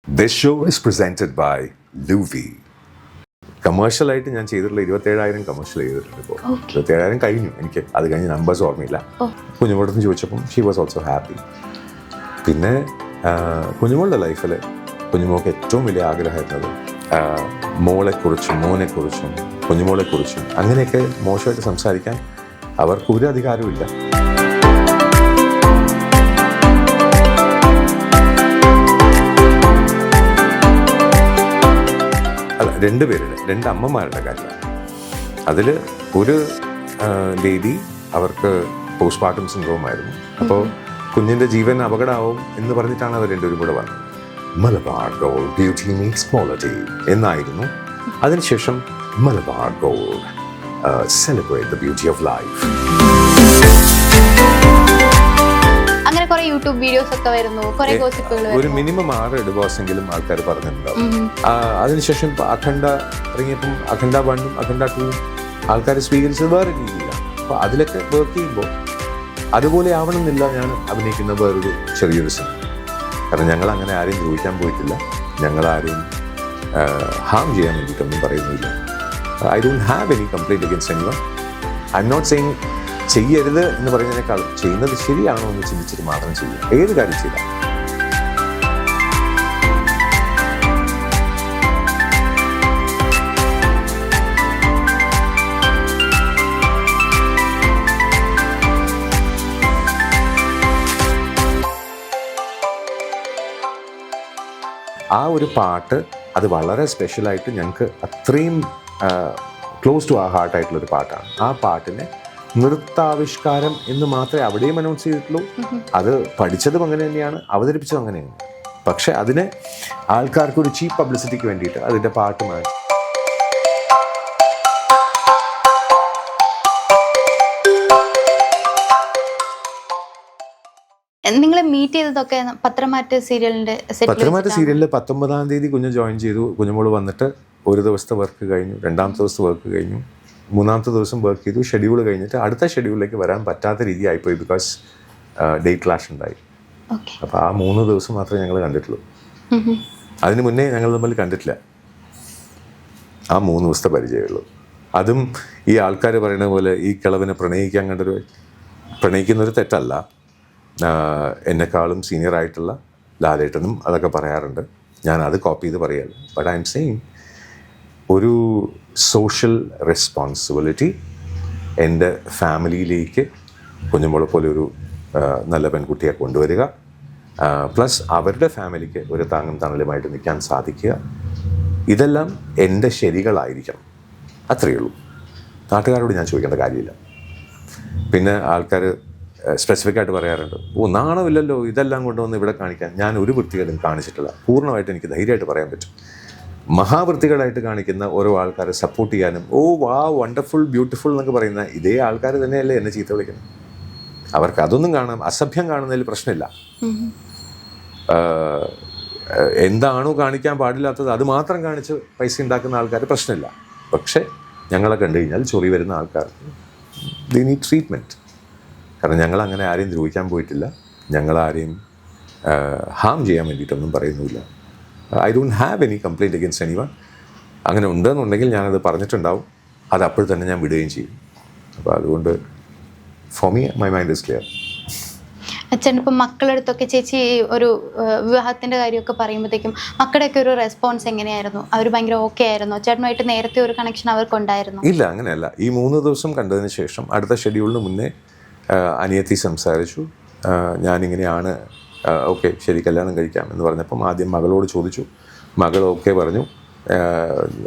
This show is presented by Luvi. കമേഴ്ഷ്യലായിട്ട് ഞാൻ ചെയ്തിട്ടുള്ള 27,000 commercial ചെയ്തിട്ടുണ്ട്. ഇപ്പോൾ 27,000 കഴിഞ്ഞു. എനിക്ക് അത് കഴിഞ്ഞ് നമ്പേഴ്സ് ഓർമ്മയില്ല. കുഞ്ഞുമോളടുത്ത് ചോദിച്ചപ്പം ഷീ വാസ് ഓൾസോ ഹാപ്പി. പിന്നെ കുഞ്ഞുമോളുടെ ലൈഫിൽ കുഞ്ഞുമോൾക്ക് ഏറ്റവും വലിയ ആഗ്രഹമായിരുന്നത് മോളെക്കുറിച്ചും മോനെക്കുറിച്ചും കുഞ്ഞുമോളെക്കുറിച്ചും അങ്ങനെയൊക്കെ മോശമായിട്ട് സംസാരിക്കാൻ അവർക്ക് ഒരു അധികാരമില്ല. രണ്ട് അമ്മമാരുടെ കാര്യമാണ്. അതിൽ ഒരു ലേഡി അവർക്ക് പോസ്റ്റ്മോർട്ടം സിൻഡ്രോം ആയിരുന്നു. അപ്പോൾ കുഞ്ഞിൻ്റെ ജീവൻ അപകടമാവും എന്ന് പറഞ്ഞിട്ടാണ് അവർ രണ്ടുപേരും കൂടെ വന്നത്. Malabar gold beauty meats quality എന്നായിരുന്നു. അതിനുശേഷം Malabar gold celebrate the beauty of life. അങ്ങനെ കുറെ യൂട്യൂബ് വീഡിയോസ് ഒക്കെ വരുന്നു, കുറെ ഗോസിപ്പുകൾ. ഒരു മിനിമം 6 ഡിവോഴ്സെങ്കിലും ആൾക്കാർ പറഞ്ഞിട്ടുണ്ടാവും. അതിനുശേഷം അഖണ്ഡ ഇറങ്ങിയപ്പം അഖണ്ഡ 1ഉം അഖണ്ഡ 2ഉം ആൾക്കാർ സ്വീകരിച്ചത് വേറെ രീതിയിലാണ്. അപ്പോൾ അതിലൊക്കെ വർക്ക് ചെയ്യുമ്പോൾ അതുപോലെ ആവണമെന്നില്ല ഞാൻ അഭിനയിക്കുന്ന വേറൊരു ചെറിയൊരു സിനിമ. കാരണം ഞങ്ങൾ അങ്ങനെ ആരെയും ചോദിക്കാൻ പോയിട്ടില്ല, ഞങ്ങളാരെയും ഹാം ചെയ്യാൻ വേണ്ടിയിട്ടൊന്നും പറയുന്നില്ല. I don't have any complaint against anyone. I'm not saying ചെയ്യരുത് എന്ന് പറയുന്നതിനേക്കാൾ ചെയ്യുന്നത് ശരിയാണോ എന്ന് ചിന്തിച്ചിട്ട് മാത്രം ചെയ്യുക. ഏത് കാര്യം ചെയ്താൽ ആ ഒരു പാട്ട് അത് വളരെ സ്പെഷ്യലായിട്ട് ഞങ്ങൾക്ക് അത്രയും ക്ലോസ് ടു ആ ഹാർട്ടായിട്ടുള്ളൊരു പാട്ടാണ്. ആ പാട്ടിനെ നൃത്താവിഷ്കാരം എന്ന് മാത്രമേ അവിടെയും അനൗൺസ് ചെയ്തിട്ടുള്ളൂ. അത് പഠിച്ചതും അങ്ങനെ തന്നെയാണ്, അവതരിപ്പിച്ചതും അങ്ങനെയാണ്. പക്ഷെ അതിനെ ആൾക്കാർക്ക് ഒരു ചീപ്പ് പബ്ലിസിറ്റിക്ക് വേണ്ടിയിട്ട് അതിൻ്റെ പാട്ട് മാറ്റി. നിങ്ങളെ മീറ്റ് ചെയ്തതൊക്കെ പത്രമാറ്റ് സീരിയലിന്റെ 19-ാം തീയതി കുഞ്ഞ് ജോയിൻ ചെയ്തു. കുഞ്ഞുമോള് വന്നിട്ട് ഒരു ദിവസത്തെ വർക്ക് കഴിഞ്ഞു, 2ാമത്തെ ദിവസത്തെ വർക്ക് കഴിഞ്ഞു, 3ാമത്തെ ദിവസം വർക്ക് ചെയ്തു. ഷെഡ്യൂൾ കഴിഞ്ഞിട്ട് അടുത്ത ഷെഡ്യൂളിലേക്ക് വരാൻ പറ്റാത്ത രീതി ആയിപ്പോയി. ബിക്കോസ് ഡേറ്റ് ക്ലാഷ് ഉണ്ടായി. അപ്പോൾ ആ 3 ദിവസം മാത്രമേ ഞങ്ങൾ കണ്ടിട്ടുള്ളൂ. അതിന് മുന്നേ ഞങ്ങൾ തമ്മിൽ കണ്ടിട്ടില്ല. ആ 3 ദിവസത്തെ പരിചയമുള്ളൂ. അതും ഈ ആൾക്കാർ പറയുന്ന പോലെ ഈ കിളവിനെ പ്രണയിക്കുന്നൊരു തെറ്റല്ല. എന്നെക്കാളും സീനിയറായിട്ടുള്ള ലാലേട്ടനും അതൊക്കെ പറയാറുണ്ട്. ഞാൻ അത് കോപ്പി ചെയ്ത് പറയാറ്. ബട്ട് ഐ എം സെയിങ് ഒരു സോഷ്യൽ റെസ്പോൺസിബിലിറ്റി എൻ്റെ ഫാമിലിയിലേക്ക് കുഞ്ഞുമോളെ പോലെ ഒരു നല്ല പെൺകുട്ടിയെ കൊണ്ടുവരിക, പ്ലസ് അവരുടെ ഫാമിലിക്ക് ഒരു താങ്ങും തണലുമായിട്ട് നിൽക്കാൻ സാധിക്കുക, ഇതെല്ലാം എൻ്റെ ശരികളായിരിക്കണം. അത്രയേ ഉള്ളൂ. നാട്ടുകാരോട് ഞാൻ ചോദിക്കേണ്ട കാര്യമില്ല. പിന്നെ ആൾക്കാർ സ്പെസിഫിക് ആയിട്ട് പറയാറുണ്ട്, നാണമില്ലല്ലോ ഇതെല്ലാം കൊണ്ടുവന്ന് ഇവിടെ കാണിക്കാൻ. ഞാൻ ഒരു വൃത്തികളും കാണിച്ചിട്ടില്ല. പൂർണ്ണമായിട്ട് എനിക്ക് ധൈര്യമായിട്ട് പറയാൻ പറ്റും. മഹാവൃത്തികളായിട്ട് കാണിക്കുന്ന ഓരോ ആൾക്കാരെ സപ്പോർട്ട് ചെയ്യാനും വാ വണ്ടർഫുൾ ബ്യൂട്ടിഫുൾ എന്നൊക്കെ പറയുന്ന ഇതേ ആൾക്കാർ തന്നെയല്ലേ എന്നെ ചീത്ത വിളിക്കുന്നത്. അവർക്ക് അതൊന്നും കാണാം, അസഭ്യം കാണുന്നതിൽ പ്രശ്നമില്ല. എന്താണോ കാണിക്കാൻ പാടില്ലാത്തത് അത് മാത്രം കാണിച്ച് പൈസ ഉണ്ടാക്കുന്ന ആൾക്കാർ പ്രശ്നമില്ല. പക്ഷേ ഞങ്ങളെ കണ്ടു കഴിഞ്ഞാൽ ചൊറി വരുന്ന ആൾക്കാർക്ക് ദേ നീഡ് ട്രീറ്റ്മെൻറ്റ്. കാരണം ഞങ്ങൾ അങ്ങനെ ആരെയും ദ്രോഹിക്കാൻ പോയിട്ടില്ല, ഞങ്ങളാരെയും ഹാം ചെയ്യാൻ വേണ്ടിയിട്ടൊന്നും പറയുന്നില്ല. I don't have any complaint against anyone. അങ്ങനെ ഉണ്ടെന്നുണ്ടെങ്കിൽ ഞാനത് പറഞ്ഞിട്ടുണ്ടാവും. അത് അപ്പോൾ തന്നെ ഞാൻ വിടുകയും ചെയ്യും. അപ്പോൾ അതുകൊണ്ട് for me my mind is clear. അച്ഛൻ ഇപ്പം മക്കളടുത്തൊക്കെ ചേച്ചി ഒരു വിവാഹത്തിൻ്റെ കാര്യമൊക്കെ പറയുമ്പോഴത്തേക്കും മക്കളുടെയൊക്കെ ഒരു റെസ്പോൺസ് എങ്ങനെയായിരുന്നു? അവർ ഭയങ്കര ഓക്കെ ആയിരുന്നോ? ചേട്ടനുമായിട്ട് നേരത്തെ ഒരു കണക്ഷൻ അവർക്കുണ്ടായിരുന്നു? ഇല്ല, അങ്ങനെയല്ല. ഈ 3 ദിവസം കണ്ടതിന് ശേഷം അടുത്ത ഷെഡ്യൂളിന് മുന്നേ അനിയത്തി സംസാരിച്ചു. ഞാനിങ്ങനെയാണ്, ഓക്കെ ശരി കല്യാണം കഴിക്കാം എന്ന് പറഞ്ഞപ്പം ആദ്യം മകളോട് ചോദിച്ചു. മകൾ ഓക്കെ പറഞ്ഞു.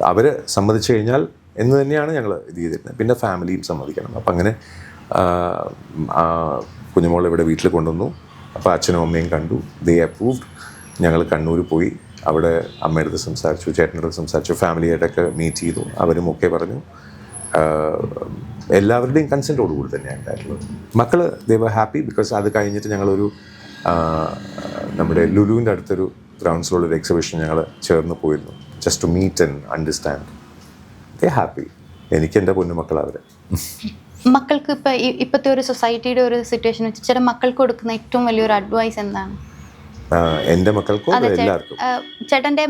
അവർ സമ്മതിച്ചു കഴിഞ്ഞാൽ എന്ന് തന്നെയാണ് ഞങ്ങൾ ഇത് ചെയ്തിരുന്നത്. പിന്നെ ഫാമിലിയും സമ്മതിക്കണം. അപ്പം അങ്ങനെ കുഞ്ഞുമോളെ ഇവിടെ വീട്ടിൽ കൊണ്ടുവന്നു. അപ്പോൾ അച്ഛനും അമ്മയും കണ്ടു, ദേ അപ്രൂവ്ഡ്. ഞങ്ങൾ കണ്ണൂർ പോയി, അവിടെ അമ്മയുടെ അടുത്ത് സംസാരിച്ചു, ചേട്ടൻ്റെ അടുത്ത് സംസാരിച്ചു, ഫാമിലിയായിട്ടൊക്കെ മീറ്റ് ചെയ്തു. അവരും ഒക്കെ പറഞ്ഞു. എല്ലാവരുടെയും കൺസെൻറ്റോടുകൂടി തന്നെയാണ് ഉണ്ടായിട്ടുള്ളത്. മക്കൾ ദേ വർ ഹാപ്പി. ബിക്കോസ് അത് കഴിഞ്ഞിട്ട് ഞങ്ങളൊരു നമ്മുടെ ലുലുവിൻ്റെ അടുത്തൊരു ഗ്രൗണ്ട് ഫ്ലോറിലൊരു എക്സിബിഷൻ ഞങ്ങൾ ചേർന്ന് പോയിരുന്നു. Just to meet and understand. They happy. എനിക്ക് എൻ്റെ പൊന്നുമക്കൾ അവരെ. മക്കൾക്ക് ഇപ്പോഴത്തെ ഒരു സൊസൈറ്റിയുടെ ഒരു സിറ്റുവേഷൻ വെച്ച് ചില മക്കൾക്ക് കൊടുക്കുന്ന ഏറ്റവും വലിയൊരു അഡ്വൈസ് എന്താണ്? എൻ്റെ മക്കൾക്കോ എല്ലാവർക്കും ചേട്ടൻ്റെ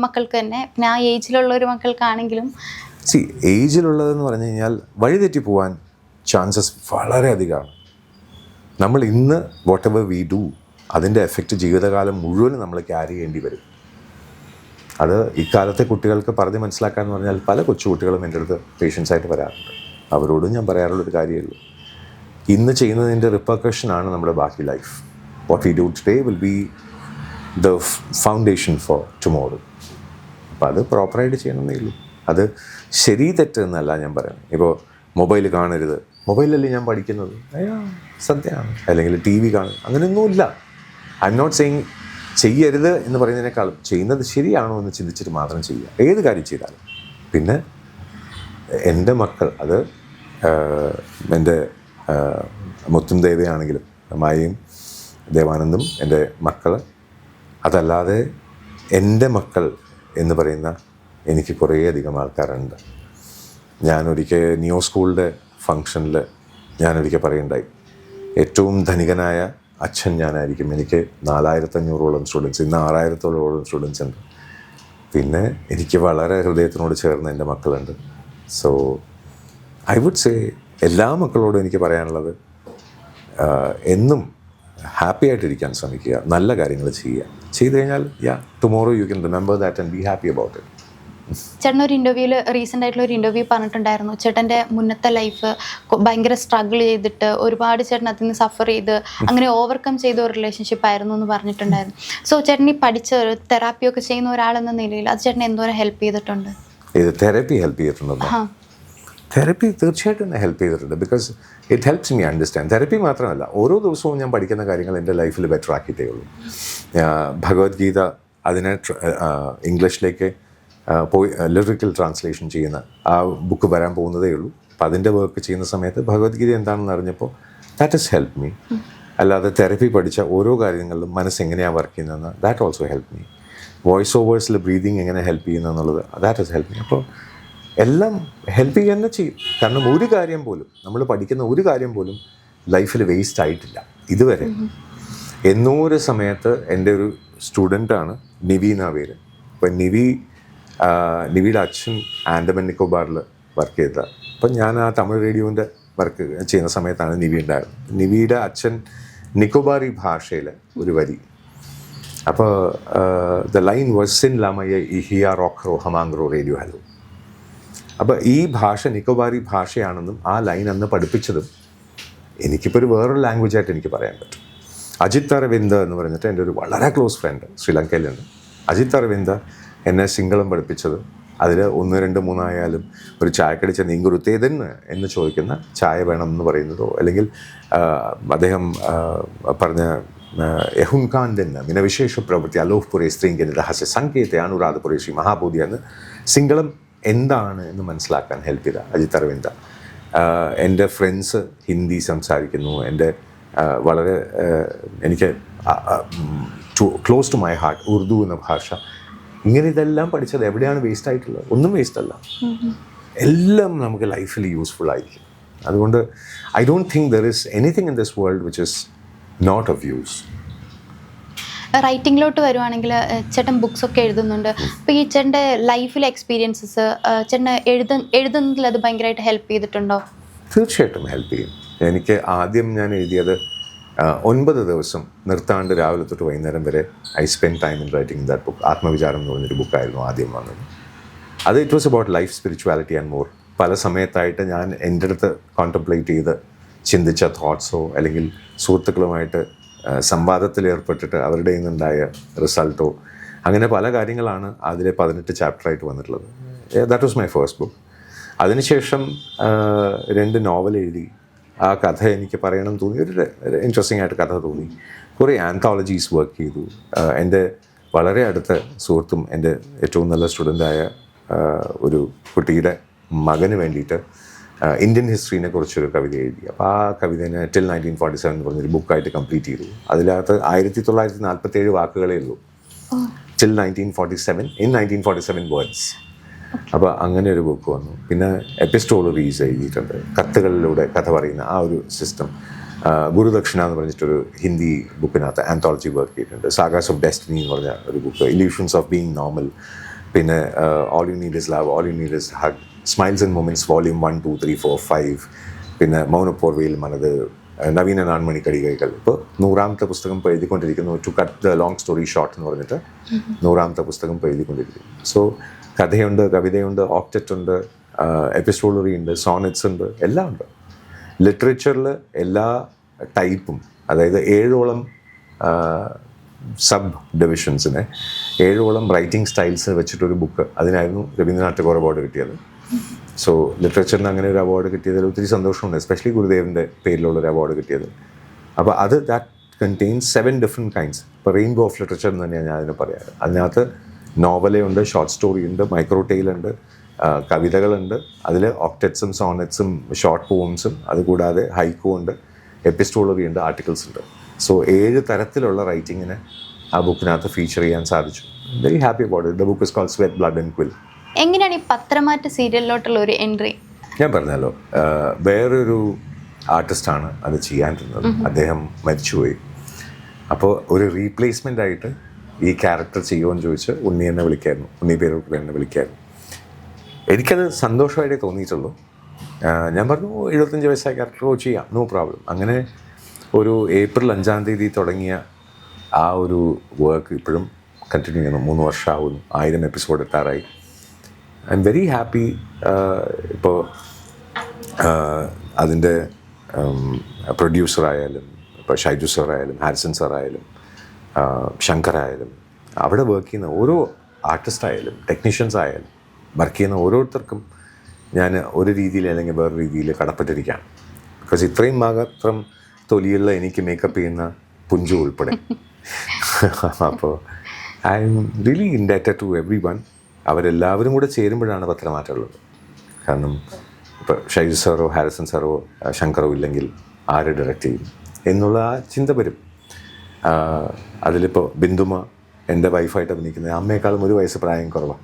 മക്കൾക്ക് തന്നെ പിന്നെ ആ ഏജിലുള്ള ഒരു മക്കൾക്കാണെങ്കിലും ഏജിലുള്ളതെന്ന് പറഞ്ഞു കഴിഞ്ഞാൽ വഴിതെറ്റി പോകാൻ ചാൻസസ് വളരെ അധികമാണ്. നമ്മൾ ഇന്ന് വാട്ട് എവർ വി ഡു അതിൻ്റെ എഫക്റ്റ് ജീവിതകാലം മുഴുവനും നമ്മൾ ക്യാരി ചെയ്യേണ്ടി വരും. അത് ഇക്കാലത്തെ കുട്ടികൾക്ക് പറഞ്ഞ് മനസ്സിലാക്കാമെന്ന് പറഞ്ഞാൽ പല കൊച്ചുകുട്ടികളും എൻ്റെ അടുത്ത് പേഷ്യൻസായിട്ട് വരാറുണ്ട്. അവരോടും ഞാൻ പറയാറുള്ളൊരു കാര്യമുള്ളൂ, ഇന്ന് ചെയ്യുന്നതിൻ്റെ റിപ്പർക്കഷനാണ് നമ്മുടെ ബാക്കി life. What we do today will be the foundation four tomorrow. അപ്പോൾ അത് പ്രോപ്പറായിട്ട് ചെയ്യണമെന്നേ ഉള്ളൂ. അത് ശരി തെറ്റ് എന്നല്ല ഞാൻ പറയുന്നത്. ഇപ്പോൾ മൊബൈൽ കാണരുത്, മൊബൈലല്ലേ ഞാൻ പഠിക്കുന്നത്, സത്യമാണ്. അല്ലെങ്കിൽ ടി വി കാണും, അങ്ങനെയൊന്നുമില്ല. ഐ എം നോട്ട് സെയിങ് ചെയ്യരുത് എന്ന് പറയുന്നതിനേക്കാളും ചെയ്യുന്നത് ശരിയാണോ എന്ന് ചിന്തിച്ചിട്ട് മാത്രം ചെയ്യുക, ഏത് കാര്യം ചെയ്താലും. പിന്നെ എൻ്റെ മക്കൾ, അത് എൻ്റെ മുത്തും ദേവയാണെങ്കിലും മായയും ദേവാനന്ദും എൻ്റെ മക്കൾ, അതല്ലാതെ എൻ്റെ മക്കൾ എന്ന് പറയുന്ന എനിക്ക് കുറേയധികം ആൾക്കാരുണ്ട്. ഞാനൊരിക്കൽ നിയോ സ്കൂളിൻ്റെ ഫങ്ഷനിൽ ഞാനൊരിക്കൽ പറയുണ്ടായി, ഏറ്റവും ധനികനായ അച്ഛൻ ഞാനായിരിക്കും. എനിക്ക് 4500ഓളം സ്റ്റുഡൻസ്, ഇന്ന് 6000ഓളം സ്റ്റുഡൻസ് ഉണ്ട്. പിന്നെ എനിക്ക് വളരെ ഹൃദയത്തിനോട് ചേർന്ന് എൻ്റെ മക്കളുണ്ട്. സോ ഐ വുഡ് സേ എല്ലാ മക്കളോടും എനിക്ക് പറയാനുള്ളത്, എന്നും ഹാപ്പി ആയിട്ടിരിക്കാൻ ശ്രമിക്കുക, നല്ല കാര്യങ്ങൾ ചെയ്യുക. ചെയ്തു കഴിഞ്ഞാൽ tomorrow you can remember that and be happy about it. ചേട്ടൻ ഒരു ഇൻ്റർവ്യൂവിൽ റീസെൻ്റ് ആയിട്ടുള്ള ഒരു ഇൻ്റർവ്യൂ പറഞ്ഞിട്ടുണ്ടായിരുന്നു, ചേട്ടൻ്റെ മുന്നത്തെ ലൈഫ് ഭയങ്കര സ്ട്രഗിൾ ചെയ്തിട്ട് ഒരുപാട് ചേട്ടൻ അതിൽ നിന്ന് സഫർ ചെയ്ത് അങ്ങനെ ഓവർകം ചെയ്ത ഒരു റിലേഷൻഷിപ്പ് ആയിരുന്നു എന്ന് പറഞ്ഞിട്ടുണ്ടായിരുന്നു. സോ ചേട്ടൻ ഈ പഠിച്ച ഒരു തെറാപ്പിയൊക്കെ ചെയ്യുന്ന ഒരാളെന്ന നിലയിൽ അത് ചേട്ടനെ എന്തോരം ഹെൽപ്പ് ചെയ്തിട്ടുണ്ട്? തെറാപ്പി ഹെൽപ്പ് ചെയ്തിട്ടുണ്ടോ? തെറാപ്പി തീർച്ചയായിട്ടും എന്നെ ഹെൽപ്പ് ചെയ്തിട്ടുണ്ട്. Because it helps me understand. Therapy മാത്രമല്ല, ഓരോ ദിവസവും ഞാൻ പഠിക്കുന്ന കാര്യങ്ങൾ എൻ്റെ ലൈഫിൽ ബെറ്റർ ആക്കിയിട്ടേ ഉള്ളൂ. ഭഗവത്ഗീത അതിനെ ഇംഗ്ലീഷിലേക്ക് പോയി ലിറിക്കൽ ട്രാൻസ്ലേഷൻ ചെയ്യുന്ന ആ ബുക്ക് വരാൻ പോകുന്നതേ ഉള്ളൂ. അപ്പോൾ അതിൻ്റെ വർക്ക് ചെയ്യുന്ന സമയത്ത് ഭഗവത്ഗീത എന്താണെന്ന് അറിഞ്ഞപ്പോൾ ദാറ്റ് ഹസ് ഹെൽപ്പ് മീ. അല്ലാതെ തെറപ്പി പഠിച്ച ഓരോ കാര്യങ്ങളിലും മനസ്സെങ്ങനെയാണ് വർക്ക് ചെയ്യുന്നതെന്ന് that also help me. Voice ഓവേഴ്സിൽ ബ്രീതിങ് എങ്ങനെ ഹെൽപ്പ് ചെയ്യുന്നതെന്നുള്ളത് ദാറ്റ് ഹസ് ഹെൽപ്പ് മീ. അപ്പോൾ എല്ലാം ഹെൽപ്പ് ചെയ്യുക തന്നെ ചെയ്യും. കാരണം ഒരു കാര്യം പോലും, നമ്മൾ പഠിക്കുന്ന ഒരു കാര്യം പോലും ലൈഫിൽ വേസ്റ്റ് ആയിട്ടില്ല ഇതുവരെ. എന്നോ ഒരു സമയത്ത് എൻ്റെ ഒരു സ്റ്റുഡൻ്റാണ് നിവി എന്നാ പേര്. അപ്പോൾ നിവിയുടെ അച്ഛൻ ആൻഡമാൻ നിക്കോബാറിൽ വർക്ക് ചെയ്തതാണ്. അപ്പം ഞാൻ ആ തമിഴ് റേഡിയോൻ്റെ വർക്ക് ചെയ്യുന്ന സമയത്താണ് നിവി ഉണ്ടായിരുന്നത്. നിവിയുടെ അച്ഛൻ നിക്കോബാറി ഭാഷയിൽ ഒരു വരി, അപ്പോൾ ദ ലൈൻ വാസ് സിൻ ലാമയ ഇഹിയ റോഖറോ ഹമാങ്റോ റേഡിയോ ഹലോ. അപ്പോൾ ഈ ഭാഷ നിക്കോബാറി ഭാഷയാണെന്നും ആ ലൈൻ അന്ന് പഠിപ്പിച്ചതും എനിക്കിപ്പോൾ ഒരു വേറൊരു ലാംഗ്വേജായിട്ട് എനിക്ക് പറയാൻ പറ്റും. അജിത് അരവിന്ദ് എന്ന് പറഞ്ഞിട്ട് എൻ്റെ ഒരു വളരെ ക്ലോസ് ഫ്രണ്ട് ശ്രീലങ്കയിലുണ്ട്. അജിത് അരവിന്ദ് എന്നെ സിംഗളം പഠിപ്പിച്ചത്, അതിൽ 1, 2, 3 ആയാലും ഒരു ചായക്കടിച്ച നീങ്കുരുത്തേതൻ എന്ന് ചോദിക്കുന്ന ചായ വേണം എന്ന് പറയുന്നതോ, അല്ലെങ്കിൽ അദ്ദേഹം പറഞ്ഞ യഹുൻകാന്തൻ മിനവിശേഷ പ്രവൃത്തി അലോഹ്പുരേ സ്ത്രീങ്കൻ രഹസ്യ സങ്കേത അനുരാധപുരേ ശ്രീ മഹാബോധി എന്ന് സിംഗളം എന്താണ് എന്ന് മനസ്സിലാക്കാൻ ഹെൽപ്പ് ചെയ്ത അജിത് അരവിന്ദ്. എൻ്റെ ഫ്രണ്ട്സ് ഹിന്ദി സംസാരിക്കുന്നു, എൻ്റെ വളരെ എനിക്ക് close to my heart Urdu എന്ന ഭാഷ. ഇങ്ങനെ ഇതെല്ലാം പഠിച്ചത് എവിടെയാണ് വേസ്റ്റ് ആയിട്ടുള്ളത്? ഒന്നും വേസ്റ്റ് അല്ല, എല്ലാം നമുക്ക് ലൈഫിൽ യൂസ്ഫുൾ ആയിരിക്കും. അതുകൊണ്ട് I don't think there is anything in this world which is not of use. റൈറ്റിങ്ങിലോട്ട് വരുവാണെങ്കിൽ ചേട്ടൻ ബുക്സൊക്കെ എഴുതുന്നുണ്ട്. അപ്പോൾ ഈ ചേട്ടൻ്റെ ലൈഫിലെ എക്സ്പീരിയൻസസ് ചേട്ടന് എഴുതുന്നതിൽ അത് ഭയങ്കരമായിട്ട് ഹെൽപ്പ് ചെയ്തിട്ടുണ്ടോ? തീർച്ചയായിട്ടും ഹെൽപ്പ് ചെയ്യും. എനിക്ക് ആദ്യം ഞാൻ എഴുതിയത് 9 ദിവസം നിർത്താണ്ട് രാവിലെ തൊട്ട് വൈകുന്നേരം വരെ I spend time in writing that book. Athmavicharam എന്ന് പറഞ്ഞൊരു ബുക്കായിരുന്നു ആദ്യം വന്നത്. അത് it was about life, spirituality and more. പല സമയത്തായിട്ട് ഞാൻ എൻ്റെ അടുത്ത് കോൺടംപ്ലേറ്റ് ചെയ്ത് ചിന്തിച്ച തോട്ട്സോ അല്ലെങ്കിൽ സുഹൃത്തുക്കളുമായിട്ട് സംവാദത്തിൽ ഏർപ്പെട്ടിട്ട് അവരുടെ നിന്നുണ്ടായ റിസൾട്ടോ, അങ്ങനെ പല കാര്യങ്ങളാണ് അതിലെ 18 ചാപ്റ്ററായിട്ട് വന്നിട്ടുള്ളത്. That was my first book. അതിനുശേഷം 2 നോവൽ എഴുതി. ആ കഥ എനിക്ക് പറയണം തോന്നി, ഒരു ഇൻട്രസ്റ്റിംഗ് ആയിട്ട് കഥ തോന്നി. കുറേ ആന്തോളജീസ് വർക്ക് ചെയ്തു. എൻ്റെ വളരെ അടുത്ത സുഹൃത്തും എൻ്റെ ഏറ്റവും നല്ല സ്റ്റുഡൻ്റായ ഒരു കുട്ടിയുടെ മകന് വേണ്ടിയിട്ട് ഇന്ത്യൻ ഹിസ്റ്ററിനെ കുറിച്ചൊരു കവിത എഴുതി. അപ്പോൾ ആ കവിതേനെ ടിൽ 1947 എന്ന് പറഞ്ഞൊരു ബുക്കായിട്ട് കംപ്ലീറ്റ് ചെയ്തു. അതിനകത്ത് 1947 വാക്കുകളേ ഉള്ളൂ. Till 1947 in 1947 words. അപ്പോൾ അങ്ങനെ ഒരു ബുക്ക് വന്നു. പിന്നെ എപ്പിസ്റ്റോളറീസ് എഴുതിയിട്ടുണ്ട്, കത്തുകളിലൂടെ കഥ പറയുന്ന ആ ഒരു സിസ്റ്റം. ഗുരുദക്ഷിണ എന്ന് പറഞ്ഞിട്ടൊരു ഹിന്ദി ബുക്കിനകത്ത് ആന്തോളജി വർക്ക് ചെയ്തിട്ടുണ്ട്. സാഗാസ് ഓഫ് ഡെസ്റ്റിനി എന്ന് പറഞ്ഞ ഒരു book, illusions of being normal, പിന്നെ all you need is love, all you need is hug, smiles and moments volume 1, 2, 3, 4, 5, പിന്നെ മൗനപ്പോർവയിൽ മനത്, നവീന നാൺമണി കടികൈകൾ. ഇപ്പോൾ 100ാമത്തെ പുസ്തകം ഇപ്പോൾ എഴുതിക്കൊണ്ടിരിക്കുന്നു. To cut the long story short എന്ന് പറഞ്ഞിട്ട് 100ാമത്തെ പുസ്തകം ഇപ്പോൾ എഴുതിക്കൊണ്ടിരിക്കുന്നു. സോ കഥയുണ്ട്, കവിതയുണ്ട്, ഓക്റ്ററ്റ് ഉണ്ട്, എപ്പിസ്റ്റോളറി ഉണ്ട്, സോണറ്റ്സ് ഉണ്ട്, എല്ലാം ഉണ്ട്. ലിറ്ററേച്ചറിൽ എല്ലാ ടൈപ്പും, അതായത് 7ഓളം സബ് ഡിവിഷൻസിനെ 7ഓളം റൈറ്റിംഗ് സ്റ്റൈൽസ് വെച്ചിട്ടൊരു ബുക്ക്, അതിനായിരുന്നു രവീന്ദ്രനാഥ് ടാഗോർ അവാർഡ് കിട്ടിയത്. സോ ലിറ്ററേച്ചറിന് അങ്ങനെ ഒരു അവാർഡ് കിട്ടിയതിൽ ഒത്തിരി സന്തോഷമുണ്ട്, എസ്പെഷ്യലി ഗുരുദേവിൻ്റെ പേരിലുള്ളൊരു അവാർഡ് കിട്ടിയത്. അപ്പോൾ അത് ദാറ്റ് കണ്ടെയ്ൻസ് 7 ഡിഫറെൻറ്റ് കൈൻഡ്സ്. ഇപ്പോൾ റെയിൻബോ ഓഫ് ലിറ്ററേച്ചർ എന്ന് തന്നെയാണ് ഞാൻ അതിനെ പറയാറ്. അതിനകത്ത് നോവലുണ്ട്, ഷോർട്ട് സ്റ്റോറി ഉണ്ട്, മൈക്രോ ടെയിലുണ്ട്, കവിതകളുണ്ട്, അതിൽ ഓക്റ്ററ്റ്സും സോണറ്റ്സും ഷോർട്ട് പോംസും, അതുകൂടാതെ ഹൈക്കു ഉണ്ട്, എപ്പിസ്റ്റോളറി ഉണ്ട്, ആർട്ടിക്കിൾസ് ഉണ്ട്. സോ 7 തരത്തിലുള്ള റൈറ്റിങ്ങിനെ ആ ബുക്കിനകത്ത് ഫീച്ചർ ചെയ്യാൻ സാധിച്ചു. Very happy about it. The book is called Sweat Blood and Quill. എങ്ങനെയാണ് ഈ പത്രമാറ്റ് സീരിയലിലോട്ടുള്ള ഒരു എൻട്രി? ഞാൻ പറഞ്ഞല്ലോ, വേറൊരു ആർട്ടിസ്റ്റാണ് അത് ചെയ്യാനിരുന്നത്. അദ്ദേഹം മരിച്ചുപോയി. അപ്പോൾ ഒരു റീപ്ലേസ്മെൻ്റ് ആയിട്ട് ഈ ക്യാരക്ടർ ചെയ്യുമെന്ന് ചോദിച്ച് ഉണ്ണി എന്നെ വിളിക്കായിരുന്നു, ഉണ്ണി പേരൂർ എന്നെ വിളിക്കായിരുന്നു. എനിക്കത് സന്തോഷമായിട്ടേ തോന്നിയിട്ടുള്ളൂ. ഞാൻ പറഞ്ഞു 75 വയസ്സായ ക്യാരക്ടറോ ചെയ്യാം, നോ പ്രോബ്ലം. അങ്ങനെ ഒരു ഏപ്രിൽ 5-ാം തീയതി തുടങ്ങിയ ആ ഒരു വർക്ക് ഇപ്പോഴും കണ്ടിന്യൂ ചെയ്യുന്നു. 3 വർഷമാവുന്നു. 1000 എപ്പിസോഡ് എത്താറായി. I am very happy. ഇപ്പോൾ അതിൻ്റെ പ്രൊഡ്യൂസറായാലും, ഇപ്പോൾ ഷൈജു സാറായാലും, ഹാരിസൺ സാറായാലും, ശങ്കറായാലും, അവിടെ വർക്ക് ചെയ്യുന്ന ഓരോ ആർട്ടിസ്റ്റായാലും ടെക്നീഷ്യൻസ് ആയാലും വർക്ക് ചെയ്യുന്ന ഓരോരുത്തർക്കും ഞാൻ ഒരു രീതിയിൽ അല്ലെങ്കിൽ വേറൊരു രീതിയിൽ കടപ്പെട്ടിരിക്കുകയാണ്. ബിക്കോസ് ഇത്രയും മാത്രം തൊലിയുള്ള എനിക്ക് മേക്കപ്പ് ചെയ്യുന്ന പുഞ്ചു ഉൾപ്പെടെ. അപ്പോൾ I am really indebted to everyone. അവരെല്ലാവരും കൂടെ ചേരുമ്പോഴാണ് പത്രമാറ്റമുള്ളത്. കാരണം ഇപ്പോൾ ഷൈജു സാറോ ഹാരിസൺ സാറോ ശങ്കറോ ഇല്ലെങ്കിൽ ആര് ഡയറക്റ്റ് ചെയ്യും എന്നുള്ള ആ ചിന്ത വരും. അതിലിപ്പോൾ ബിന്ദുമ എൻ്റെ വൈഫായിട്ട് അഭിനയിക്കുന്നത് അമ്മയെക്കാളും 1 വയസ്സ് പ്രായം കുറവാണ്.